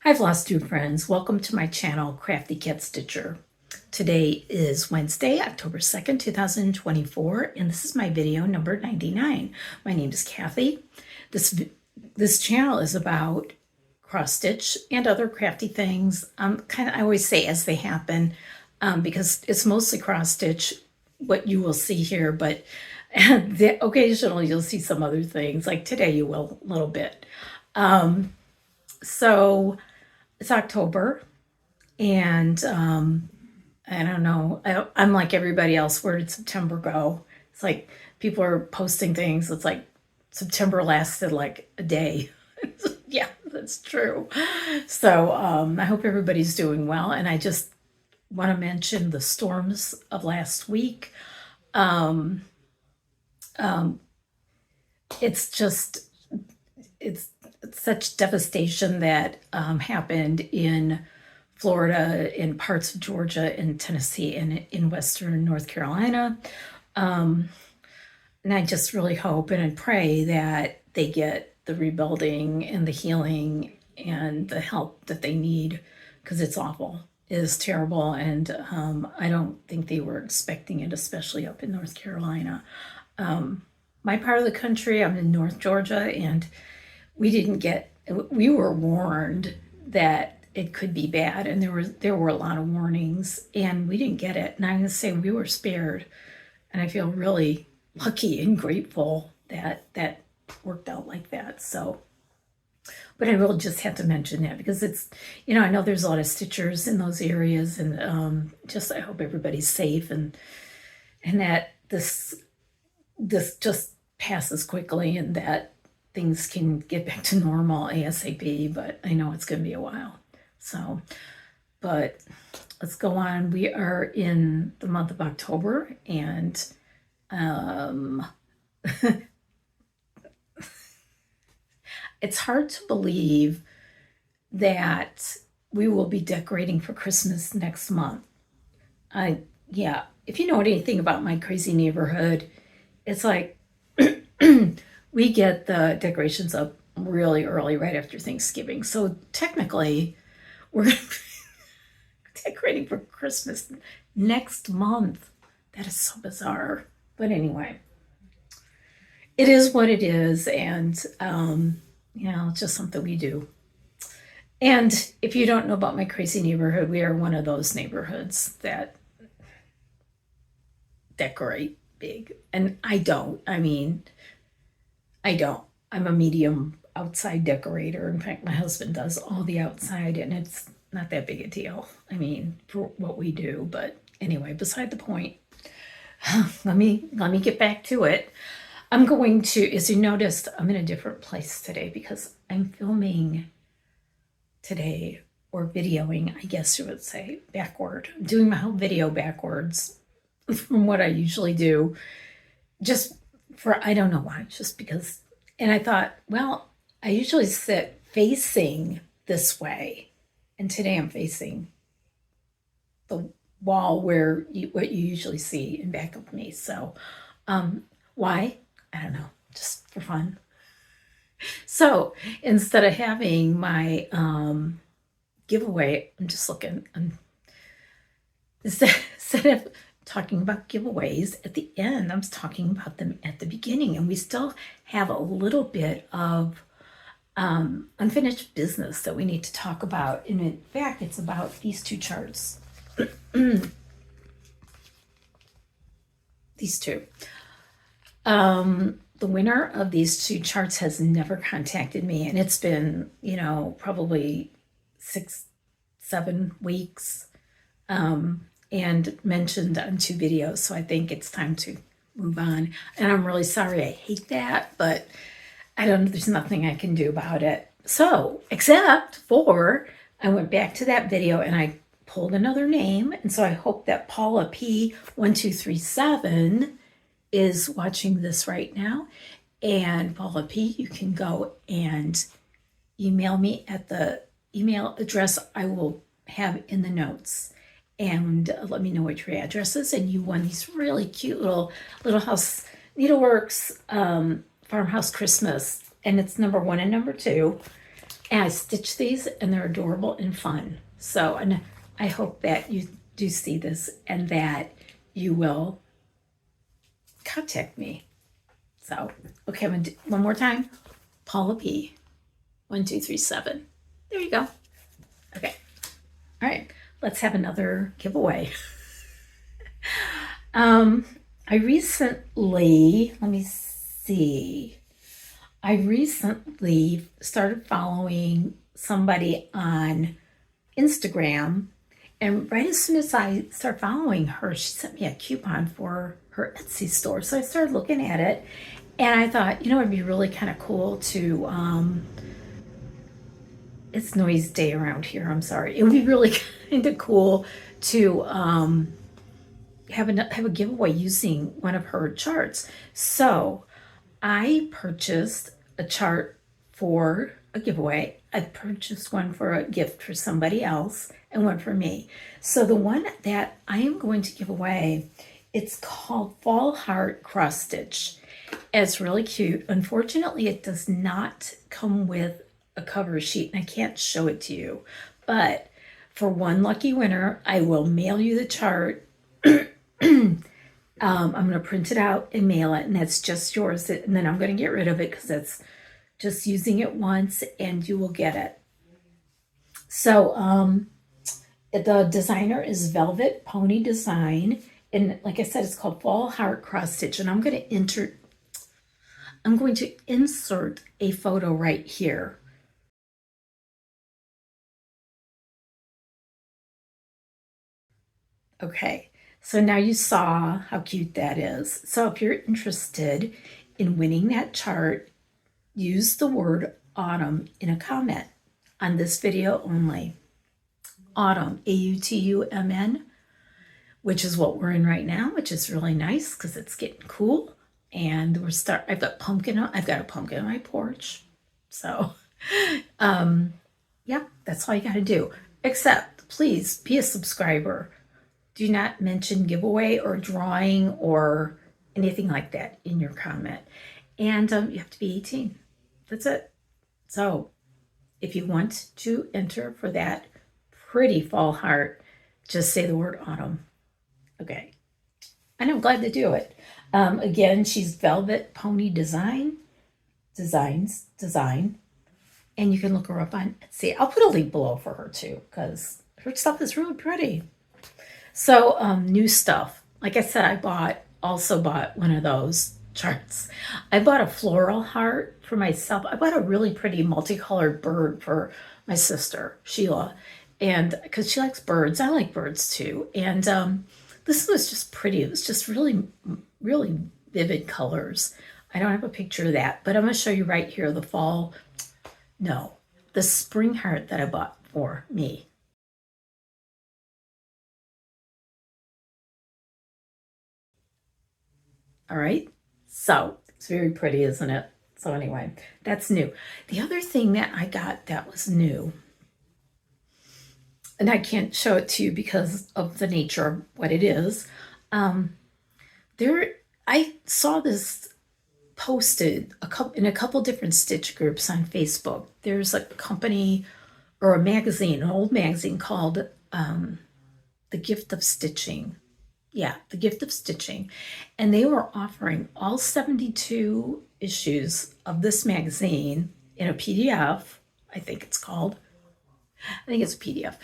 Hi Flosstube friends, welcome to my channel Crafty Cat Stitcher. Today is Wednesday, October 2nd, 2024, and this is my video number 99. My name is Kathy. This channel is about cross stitch and other crafty things. I always say as they happen, because it's mostly cross stitch, what you will see here, but occasionally you'll see some other things, like today you will a little bit. So it's October, and I don't know. I'm like everybody else. Where did September go? It's like people are posting things. It's like September lasted like a day. Yeah, that's true. So I hope everybody's doing well. And I just want to mention the storms of last week. It's such devastation that happened in Florida, in parts of Georgia, in Tennessee, and in western North Carolina. And I just really hope and pray that they get the rebuilding and the healing and the help that they need, because it's awful. It is terrible, and I don't think they were expecting it, especially up in North Carolina. My part of the country, I'm in North Georgia, and we were warned that it could be bad, and there were a lot of warnings, and we didn't get it. And I'm going to say we were spared, and I feel really lucky and grateful that that worked out like that. So, but I will just have to mention that because it's, I know there's a lot of stitchers in those areas, and I hope everybody's safe, and that this just passes quickly, and that things can get back to normal ASAP, but I know it's going to be a while. So, but let's go on. We are in the month of October, and it's hard to believe that we will be decorating for Christmas next month. Yeah, if you know anything about my crazy neighborhood, it's like we get the decorations up really early, right after Thanksgiving. So technically, we're going to be decorating for Christmas next month. That is so bizarre. But anyway, it is what it is, and it's just something we do. And if you don't know about my crazy neighborhood, we are one of those neighborhoods that decorate big. And I don't. I'm a medium outside decorator. In fact, my husband does all the outside, and it's not that big a deal. For what we do. But anyway, beside the point. Let me get back to it. I'm going to, as you noticed, I'm in a different place today because I'm filming today, or videoing, I guess you would say, backward. I'm doing my whole video backwards from what I usually do. I don't know why, just because. And I thought, well, I usually sit facing this way, and today I'm facing the wall what you usually see in back of me. So why? I don't know, just for fun. So instead of having my giveaway, I'm just looking, instead of talking about giveaways at the end, I'm talking about them at the beginning, and we still have a little bit of unfinished business that we need to talk about. And in fact, it's about these two charts. These two. The winner of these two charts has never contacted me, and it's been, probably 6-7 weeks, and mentioned on 2 videos. So I think it's time to move on. And I'm really sorry. I hate that, but there's nothing I can do about it. So, except for, I went back to that video and I pulled another name. And so I hope that Paula P1237 is watching this right now. And Paula P, you can go and email me at the email address I will have in the notes. And let me know what your address is. And you won these really cute little house needleworks farmhouse Christmas, and it's number 1 and number 2. And I stitch these and they're adorable and fun. So, and I hope that you do see this and that you will contact me. So, okay, I'm gonna do one more time. Paula P. 1237. There you go. Okay. All right. Let's have another giveaway. I recently, let me see. I recently started following somebody on Instagram, and right as soon as I started following her, she sent me a coupon for her Etsy store. So I started looking at it, and I thought, you know, it'd be really kind of cool to, it's noise day around here, I'm sorry. It would be really kind of cool to have a giveaway using one of her charts. So I purchased a chart for a giveaway. I purchased one for a gift for somebody else and one for me. So the one that I am going to give away, it's called Fall Heart Cross Stitch. It's really cute. Unfortunately, it does not come with a cover sheet, and I can't show it to you. But for one lucky winner, I will mail you the chart. I'm going to print it out and mail it, and that's just yours. And then I'm going to get rid of it because that's just using it once, and you will get it. So the designer is Velvet Pony Design, and like I said, it's called Fall Heart Cross Stitch. And I'm going to insert a photo right here. Okay, so now you saw how cute that is. So if you're interested in winning that chart, use the word autumn in a comment on this video only. Autumn, A-U-T-U-M-N, which is what we're in right now, which is really nice because it's getting cool. And I've got a pumpkin on my porch. So, yeah, that's all you got to do. Except, please be a subscriber. Do not mention giveaway or drawing or anything like that in your comment. And you have to be 18. That's it. So if you want to enter for that pretty fall heart, just say the word autumn. Okay. And I'm glad to do it. Again, she's Velvet Pony Design. And you can look her up on Etsy. I'll put a link below for her too, because her stuff is really pretty. So new stuff. Like I said, I also bought one of those charts. I bought a floral heart for myself. I bought a really pretty multicolored bird for my sister, Sheila. And because she likes birds, I like birds too. And this was just pretty. It was just really, really vivid colors. I don't have a picture of that, but I'm going to show you right here the spring heart that I bought for me. All right, so it's very pretty, isn't it? So anyway, that's new. The other thing that I got that was new, and I can't show it to you because of the nature of what it is. I saw this posted in a couple different stitch groups on Facebook. There's a company or a magazine, an old magazine called The Gift of Stitching. Yeah, The Gift of Stitching. And they were offering all 72 issues of this magazine in a PDF, I think it's called. I think it's a PDF.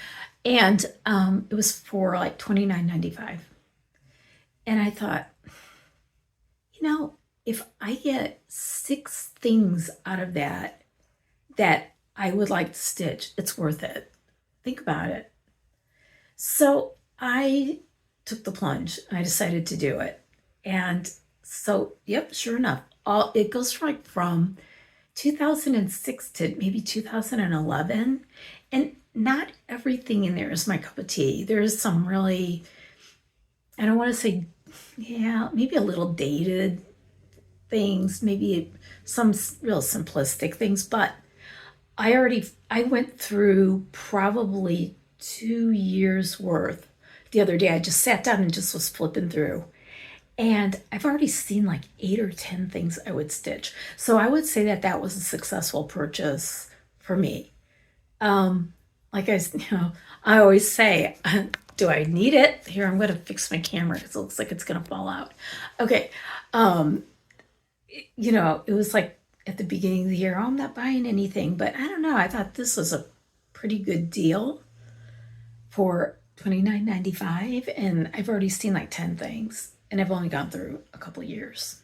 And it was for like $29.95. And I thought, you know, if I get 6 things out of that I would like to stitch, it's worth it. Think about it. So I took the plunge. I decided to do it. And so, yep, sure enough, it goes from 2006 to maybe 2011. And not everything in there is my cup of tea. There's some really, I don't want to say, yeah, maybe a little dated things, maybe some real simplistic things, but I went through probably 2 years worth. The other day, I just sat down and just was flipping through. And I've already seen like 8 or 10 things I would stitch. So I would say that was a successful purchase for me. Like I always say, do I need it? Here, I'm going to fix my camera because it looks like it's going to fall out. Okay. It was like at the beginning of the year, oh, I'm not buying anything, but I don't know. I thought this was a pretty good deal for $29.95, and I've already seen like 10 things, and I've only gone through a couple years,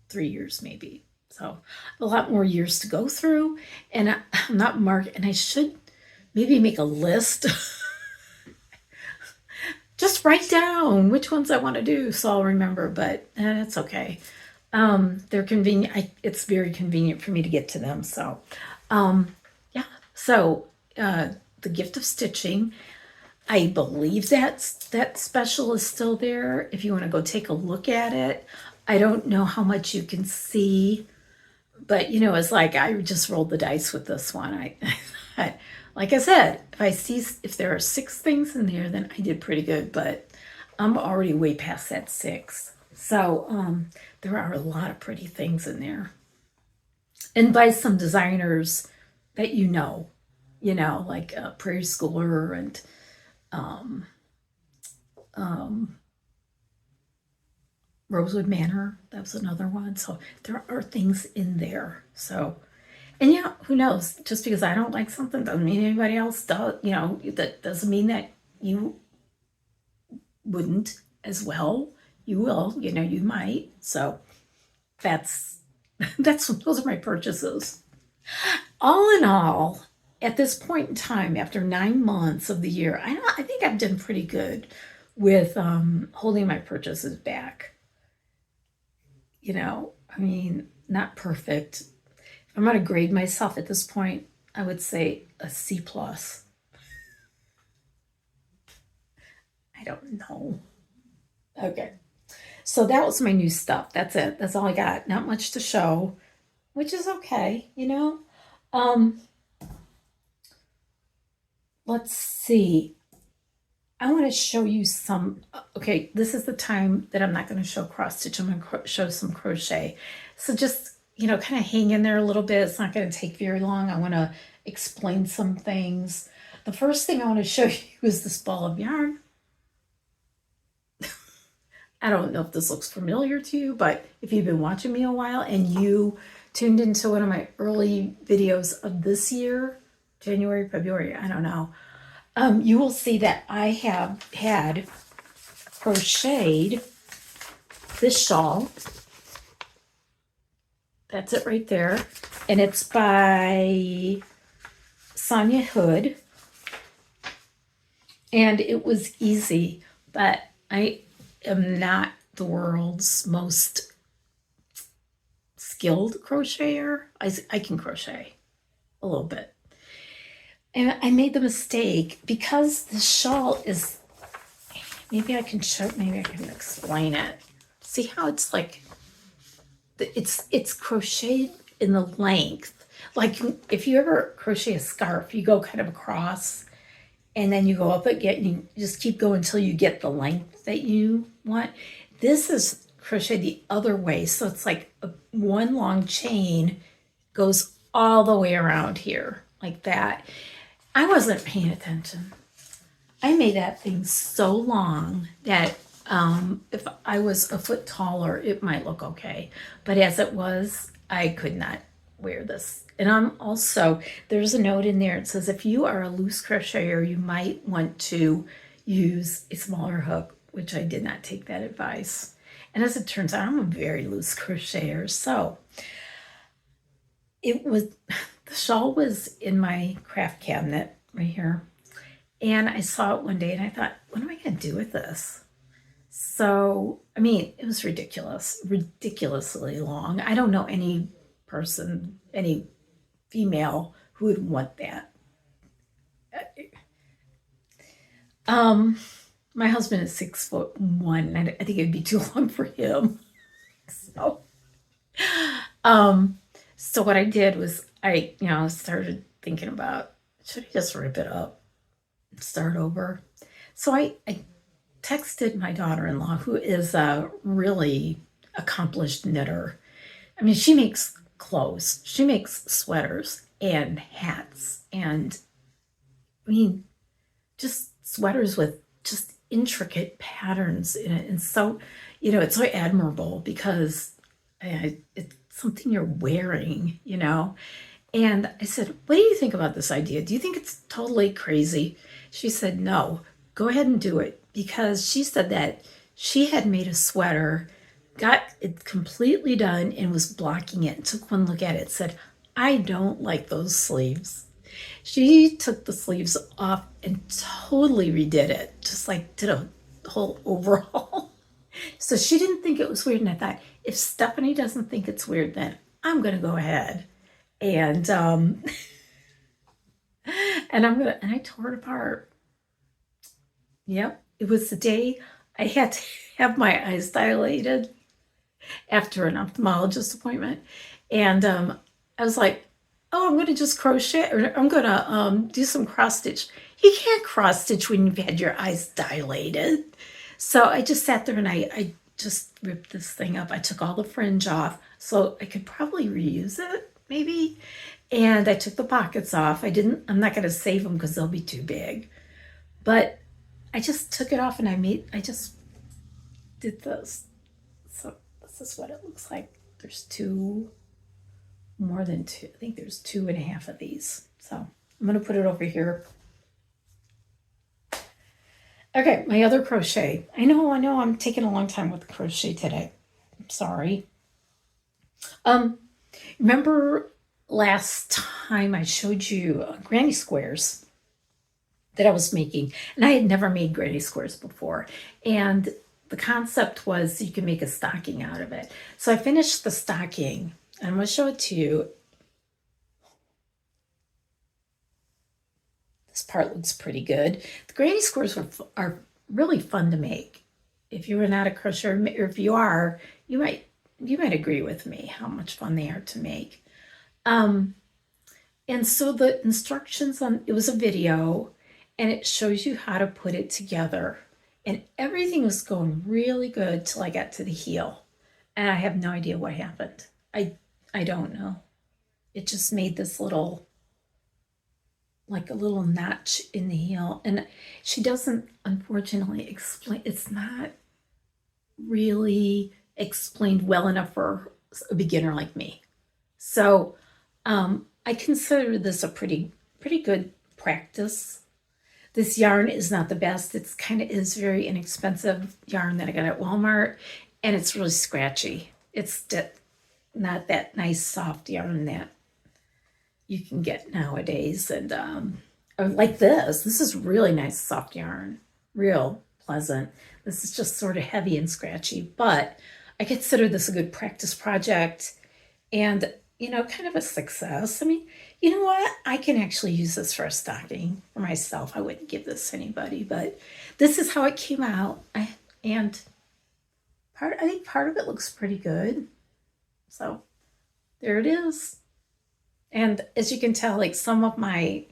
3 years maybe. So a lot more years to go through, and I'm not marked, and I should maybe make a list. Just write down which ones I want to do so I'll remember, but it's okay. They're convenient. It's very convenient for me to get to them. So, yeah. So, the gift of stitching, I believe that special is still there. If you want to go take a look at it, I don't know how much you can see, but it's like I just rolled the dice with this one. Like I said, if there are 6 things in there, then I did pretty good, but I'm already way past that 6. So there are a lot of pretty things in there. And by some designers that like Prairie Schooler and Rosewood Manor. That was another one. So there are things in there. So, and yeah, who knows? Just because I don't like something doesn't mean anybody else does. That doesn't mean that you wouldn't as well. You will, you might. So those are my purchases. All in all, at this point in time, after 9 months of the year, I think I've done pretty good with holding my purchases back. Not perfect. If I'm going to grade myself at this point, I would say a C+. I don't know. Okay. So that was my new stuff. That's it. That's all I got. Not much to show, which is okay, Let's see. I want to show you some. Okay, this is the time that I'm not going to show cross stitch. I'm going to show some crochet. So just, kind of hang in there a little bit. It's not going to take very long. I want to explain some things. The first thing I want to show you is this ball of yarn. I don't know if this looks familiar to you, but if you've been watching me a while and you tuned into one of my early videos of this year, January, February, I don't know, you will see that I have had crocheted this shawl. That's it right there. And it's by Sonia Hood. And it was easy, but I am not the world's most skilled crocheter. I can crochet a little bit. And I made the mistake because the shawl is, maybe I can explain it. See how it's like, it's crocheted in the length. Like if you ever crochet a scarf, you go kind of across and then you go up again and you just keep going until you get the length that you want. This is crocheted the other way. So it's like one long chain goes all the way around here like that. I wasn't paying attention. I made that thing so long that if I was a foot taller, it might look okay. But as it was, I could not wear this. And there's a note in there. It says, if you are a loose crocheter, you might want to use a smaller hook, which I did not take that advice. And as it turns out, I'm a very loose crocheter. So the shawl was in my craft cabinet right here. And I saw it one day and I thought, what am I going to do with this? So, it was ridiculously long. I don't know any person, any female who would want that. My husband is 6'1", and I think it'd be too long for him. So what I did was I started thinking about, should I just rip it up and start over? So I texted my daughter-in-law, who is a really accomplished knitter. She makes clothes. She makes sweaters and hats, and I mean, just sweaters with just intricate patterns in it. And so, it's so admirable because it's something you're wearing, And I said, what do you think about this idea? Do you think it's totally crazy? She said, no, go ahead and do it. Because she said that she had made a sweater, got it completely done, and was blocking it, and took one look at it, said, I don't like those sleeves. She took the sleeves off and totally redid it, just like did a whole overhaul. So she didn't think it was weird, and I thought, if Stephanie doesn't think it's weird, then I'm going to go ahead and and I tore it apart. Yep, it was the day I had to have my eyes dilated after an ophthalmologist appointment, and I was like, oh, I'm going to just crochet, or I'm going to do some cross stitch. You can't cross stitch when you've had your eyes dilated. So I just sat there and I just ripped this thing up. I took all the fringe off so I could probably reuse it, maybe. And I took the pockets off. I'm not going to save them because they'll be too big. But I just took it off and I just did this. So this is what it looks like. There's more than two. I think there's 2.5 of these. So I'm going to put it over here. Okay, my other crochet. I know I'm taking a long time with the crochet today. I'm sorry. Remember last time I showed you granny squares that I was making, and I had never made granny squares before. And the concept was you can make a stocking out of it. So I finished the stocking, and I'm going to show it to you. This part looks pretty good. The granny squares are really fun to make. If you are not a crocheter, or if you are, you might agree with me how much fun they are to make. And so the instructions it was a video, and it shows you how to put it together. And everything was going really good till I got to the heel. And I have no idea what happened. I don't know. It just made this like a little notch in the heel. And she doesn't, unfortunately, explain. It's not really explained well enough for a beginner like me. So I consider this a pretty good practice. This yarn is not the best. It's is very inexpensive yarn that I got at Walmart, and it's really scratchy. It's not that nice soft yarn that you can get nowadays. And like this is really nice soft yarn, real pleasant. This is just sort of heavy and scratchy, but I consider this a good practice project and, kind of a success. I mean, you know what? I can actually use this for a stocking for myself. I wouldn't give this to anybody, but this is how it came out. I think part of it looks pretty good. So there it is. And as you can tell, like some of my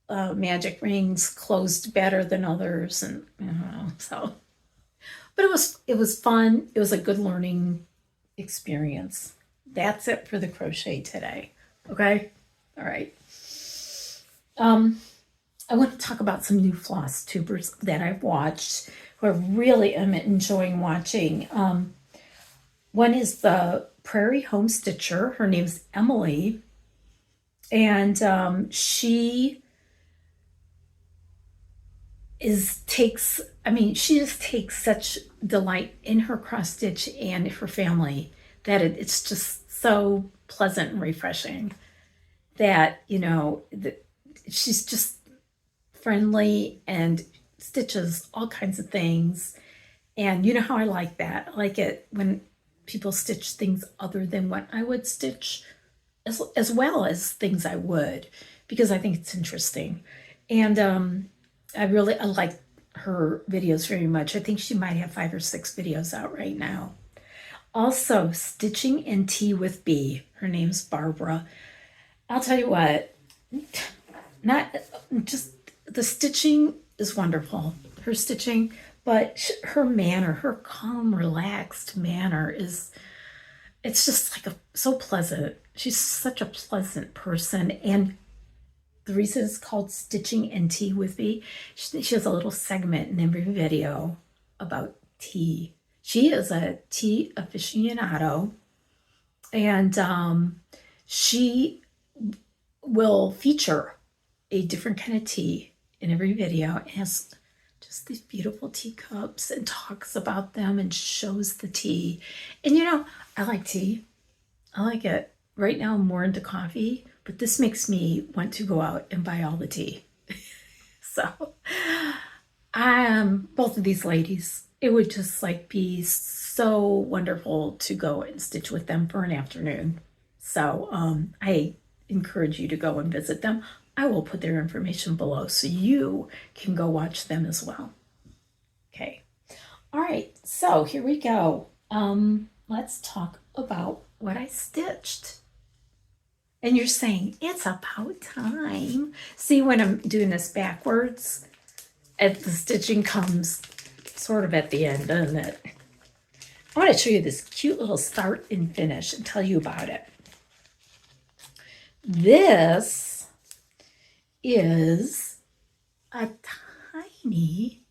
magic rings closed better than others, and so. But it was fun. It was a good learning experience. That's it for the crochet today. Okay, all right. I want to talk about some new Flosstubers that I've watched, who I really am enjoying watching. One is the Prairie Home Stitcher. Her name's Emily, and she just takes such delight in her cross stitch and her family that it's just so pleasant and refreshing that she's just friendly and stitches all kinds of things. And you know how I like that. I like it when people stitch things other than what I would stitch, as well as things I would, because I think it's interesting. And I like her videos very much. I think she might have 5 or 6 videos out right now. Also, Stitching and Tea with Bee. Her name's Barbara. I'll tell you what, not just the stitching is wonderful, her stitching, but her manner, her calm, relaxed manner is, it's just like so pleasant. She's such a pleasant person. And the reason it's called Stitching and Tea with Me, she has a little segment in every video about tea. She is a tea aficionado, and she will feature a different kind of tea in every video. It has just these beautiful teacups and talks about them and shows the tea. And you know, I like tea. I like it. Right now I'm more into coffee, but this makes me want to go out and buy all the tea. So both of these ladies, it would just like be so wonderful to go and stitch with them for an afternoon. So I encourage you to go and visit them. I will put their information below so you can go watch them as well. Okay. All right. So here we go. Let's talk about what I stitched. And you're saying, it's about time. See, when I'm doing this backwards, the stitching comes sort of at the end, doesn't it? I want to show you this cute little start and finish and tell you about it. This is a tiny,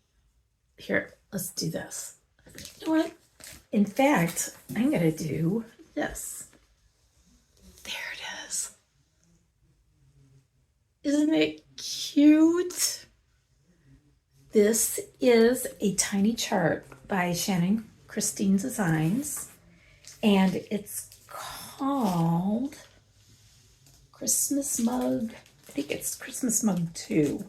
here, let's do this. You know what? In fact, I'm going to do this. There it is. Isn't it cute? This is a tiny chart by Shannon Christine Designs, and it's called Christmas Mug. I think it's Christmas Mug 2.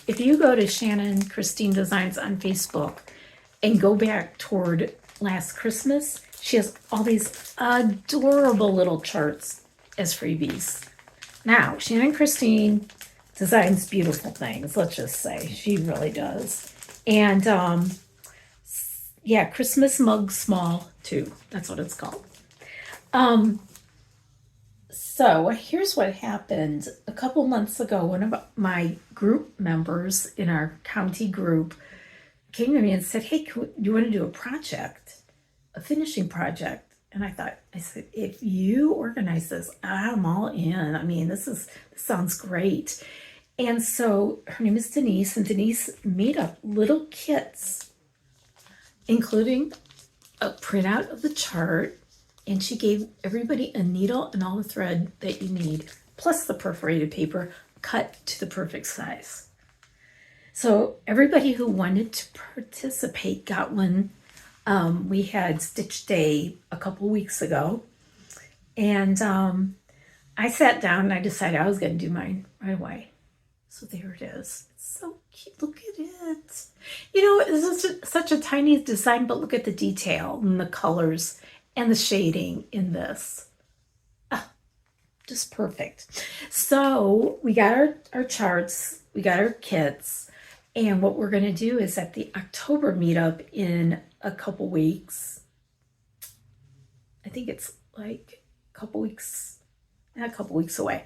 If you go to Shannon Christine Designs on Facebook and go back toward last Christmas, she has all these adorable little charts as freebies. Now, Shannon Christine designs beautiful things, let's just say. She really does. And yeah, Christmas Mug Small 2. That's what it's called. So here's what happened. A couple months ago, one of my group members in our county group came to me and said, hey, do you want to do a project, a finishing project? And I said, if you organize this, I'm all in. I mean, this sounds great. And so her name is Denise, and Denise made up little kits, including a printout of the chart, and she gave everybody a needle and all the thread that you need, plus the perforated paper cut to the perfect size. So everybody who wanted to participate got one. We had Stitch Day a couple weeks ago, and I sat down and I decided I was going to do mine right away. So there it is. It's so cute. Look at it. You know, this is such a tiny design, but look at the detail and the colors and the shading in this. Just perfect. So we got our charts, we got our kits, and what we're going to do is at the October meetup in a couple weeks, I think it's like not a couple weeks away,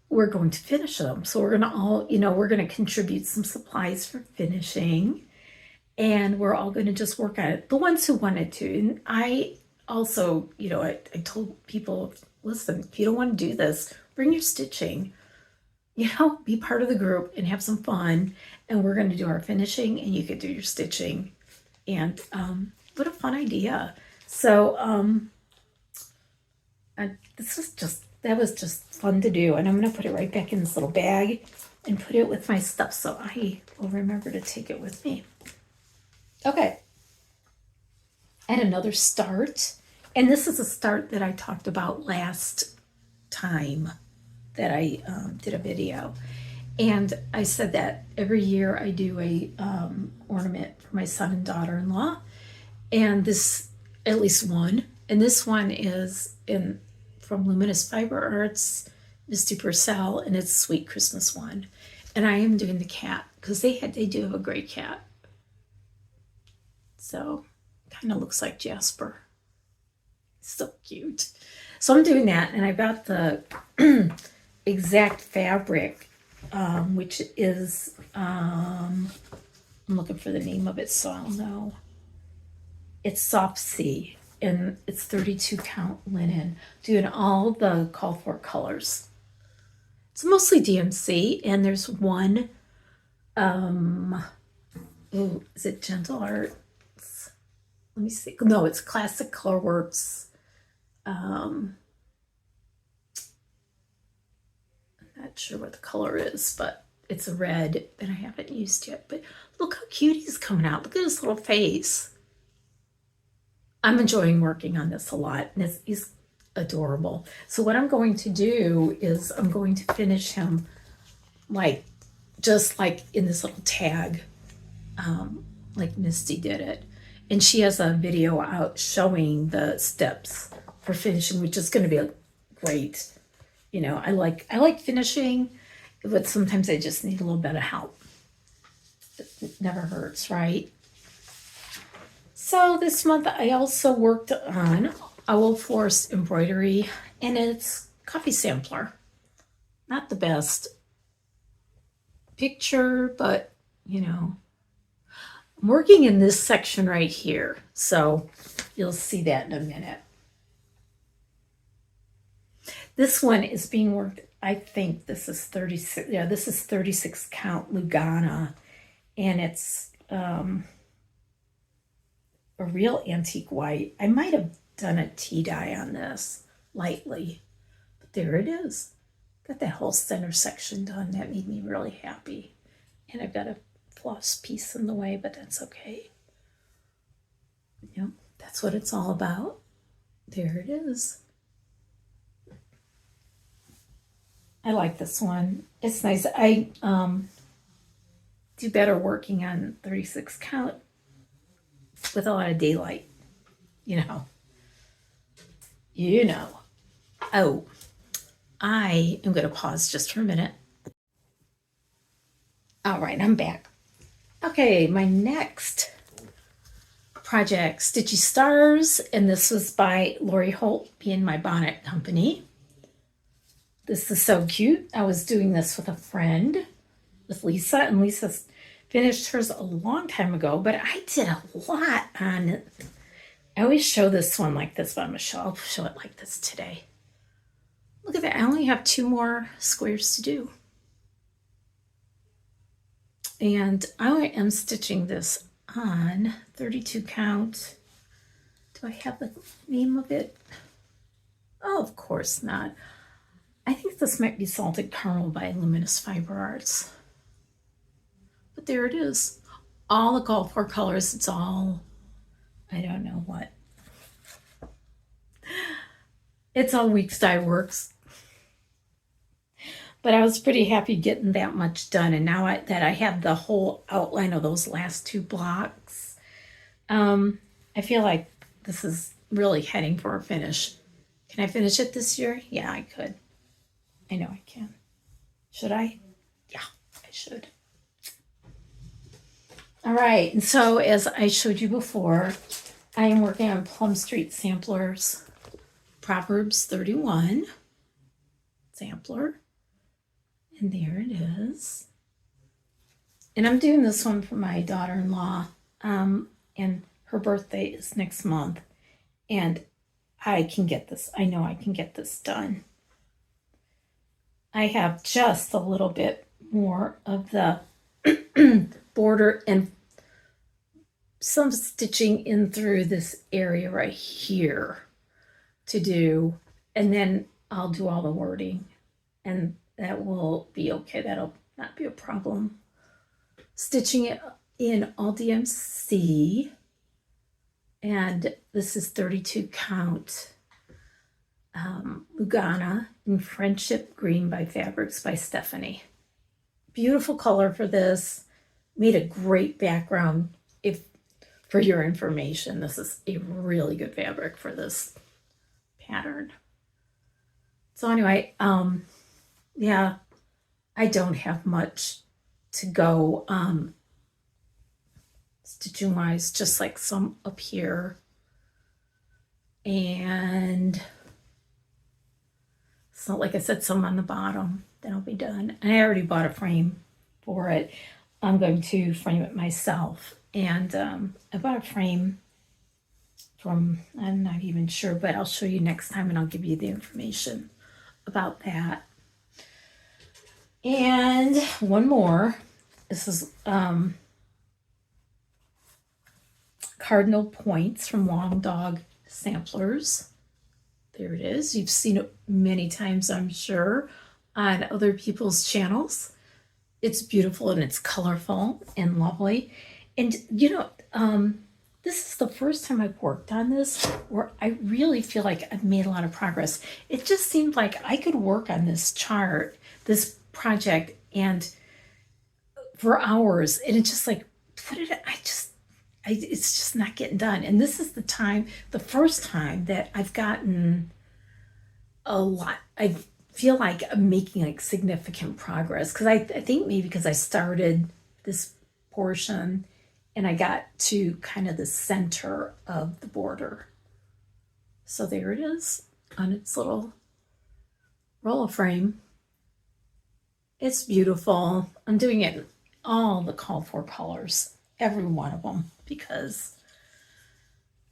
we're going to finish them. So we're going to we're going to contribute some supplies for finishing, and we're all going to just work on it. The ones who wanted to. And I also, I told people, listen, if you don't want to do this, bring your stitching, be part of the group and have some fun. And we're going to do our finishing and you could do your stitching. And what a fun idea. So that was just fun to do. And I'm going to put it right back in this little bag and put it with my stuff so I will remember to take it with me. Okay. And another start. And this is a start that I talked about last time that I did a video. And I said that every year I do a ornament for my son and daughter-in-law. And this, at least one. And this one is from Luminous Fiber Arts, Misty Purcell, and it's Sweet Christmas one. And I am doing the cat because they do have a gray cat. So kind of looks like Jasper. So cute. So I'm doing that, and I got the exact fabric, which is I'm looking for the name of it so I'll know. It's Soft Sea, and it's 32 count linen, doing all the call for colors. It's mostly DMC, and there's one, is it Gentle Arts? Let me see. No, it's Classic Colorworks. I'm not sure what the color is, but it's a red that I haven't used yet. But look how cute he's coming out. Look at his little face. I'm enjoying working on this a lot, and he's adorable. So what I'm going to do is I'm going to finish him just like in this little tag, like Misty did it. And she has a video out showing the steps for finishing, which is going to be great. You know, I like finishing, but sometimes I just need a little bit of help. It never hurts, right? So this month I also worked on Owl Force embroidery, and it's coffee sampler. Not the best picture, but you know, I'm working in this section right here, so you'll see that in a minute. This one is being worked, I think this is 36, yeah, this is 36 count Lugana, and it's a real antique white. I might have done a tea dye on this lightly, but there it is. Got that whole center section done. That made me really happy. And I've got a floss piece in the way, but that's okay. Yep, that's what it's all about. There it is. I like this one. It's nice. I do better working on 36 count with a lot of daylight, you know. Oh, I am going to pause just for a minute. All right, I'm back. Okay, my next project, Stitchy Stars, and this was by Lori Holt, being my bonnet company. This is so cute. I was doing this with a friend, with Lisa, and Lisa finished hers a long time ago, but I did a lot on it. I always show this one like this, but I'll show it like this today. Look at that. I only have 2 more squares to do. And I am stitching this on 32 count. Do I have the name of it? Oh, of course not. I think this might be Salted Caramel by Luminous Fiber Arts. But there it is. All the call for colors. It's all, I don't know what. It's all Weeks Dye Works. But I was pretty happy getting that much done. And now that I have the whole outline of those last 2 blocks, I feel like this is really heading for a finish. Can I finish it this year? Yeah, I could. I know I can. Should I? Yeah, I should. All right, and so as I showed you before, I am working on Plum Street Samplers, Proverbs 31 sampler. And there it is. And I'm doing this one for my daughter-in-law, and her birthday is next month. And I can get this. I know I can get this done. I have just a little bit more of the border and some stitching in through this area right here to do. And then I'll do all the wording, and that will be okay. That'll not be a problem. Stitching it in all DMC. And this is 32 count Lugana in Friendship Green by Fabrics by Stephanie. Beautiful color for this. Made a great background. For your information, this is a really good fabric for this pattern. So anyway, yeah, I don't have much to go stitching wise, just like some up here, and so like I said, some on the bottom. Then I'll be done. And I already bought a frame for it. I'm going to frame it myself, and I bought a frame from, I'm not even sure, but I'll show you next time and I'll give you the information about that. And one more. This is Cardinal Points from Long Dog Samplers. There it is. You've seen it many times, I'm sure, on other people's channels. It's beautiful and it's colorful and lovely. And you know, this is the first time I've worked on this where I really feel like I've made a lot of progress. It just seemed like I could work on this chart, this project, and for hours, and it's just like, it's just not getting done. And this is the first time that I've gotten a lot. I feel like I'm making like significant progress because I think maybe because I started this portion and I got to kind of the center of the border. So there it is on its little roller frame. It's beautiful. I'm doing it in all the called for colors, every one of them, because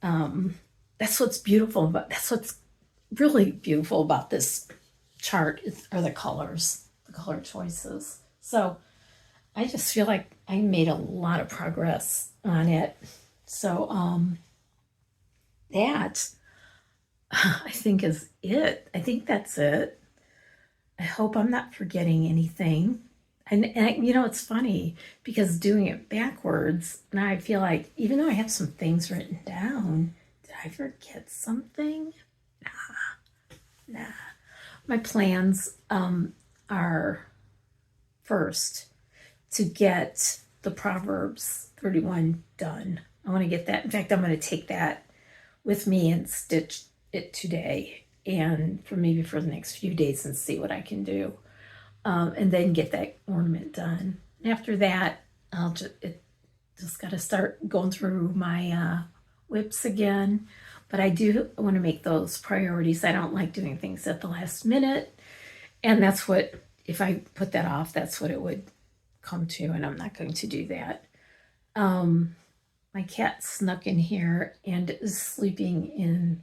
that's what's beautiful. But that's what's really beautiful about this chart are the colors, the color choices. So I just feel like I made a lot of progress on it. So that I think is it. I think that's it. I hope I'm not forgetting anything. And you know, it's funny because doing it backwards, now I feel like even though I have some things written down, did I forget something? Nah. My plans are first to get the Proverbs 31 done. I want to get that. In fact, I'm going to take that with me and stitch it today and for the next few days and see what I can do. And then get that ornament done. After that, I'll just got to start going through my whips again. But I do want to make those priorities. I don't like doing things at the last minute. And that's what, if I put that off, that's what it would come to. And I'm not going to do that. My cat snuck in here and is sleeping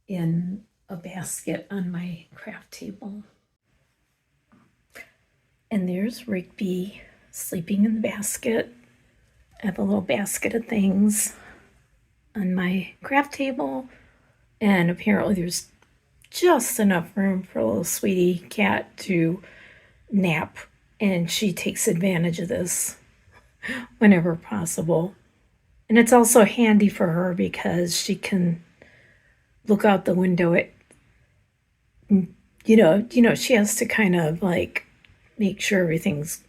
in a basket on my craft table. And there's Rigby sleeping in the basket. I have a little basket of things on my craft table. And apparently there's just enough room for a little sweetie cat to nap. And she takes advantage of this whenever possible. And it's also handy for her because she can look out the window at, you know, she has to kind of like make sure everything's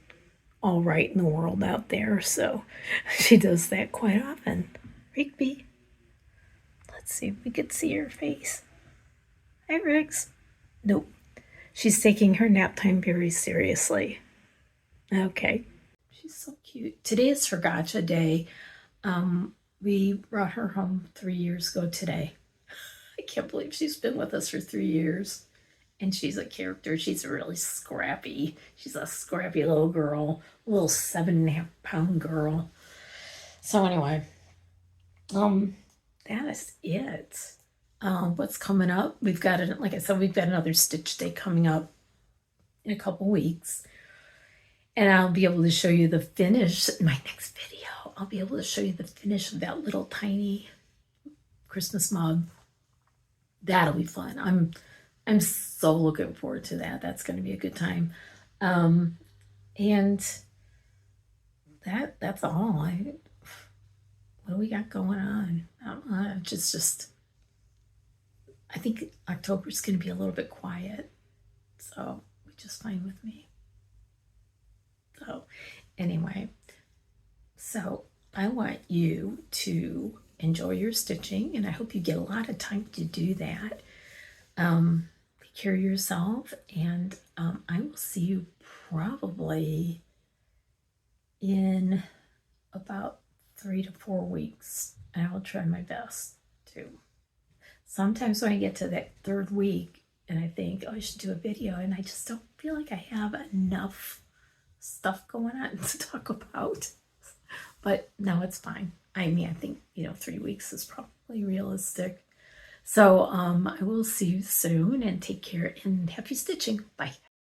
all right in the world out there. So she does that quite often. Rigby. Let's see if we could see her face. Hi, Riggs. Nope. She's taking her nap time very seriously. Okay. She's so cute. Today is her gotcha day. We brought her home 3 years ago today. I can't believe she's been with us for 3 years. And she's a character. She's really scrappy. She's a scrappy little girl, a little 7.5-pound girl. So anyway, that is it. What's coming up? We've got it. Like I said, we've got another stitch day coming up in a couple weeks, and I'll be able to show you the finish in my next video. I'll be able to show you the finish of that little tiny Christmas mug. That'll be fun. I'm so looking forward to that. That's going to be a good time. And that's all. What do we got going on? I think October's going to be a little bit quiet. So, which is fine with me. So, anyway. So, I want you to enjoy your stitching, and I hope you get a lot of time to do that. Take care of yourself, and I will see you probably in about 3 to 4 weeks, and I will try my best to. Sometimes when I get to that third week and I think, oh, I should do a video, and I just don't feel like I have enough stuff going on to talk about. But no, it's fine. I mean, I think, 3 weeks is probably realistic. So I will see you soon, and take care, and happy stitching. Bye.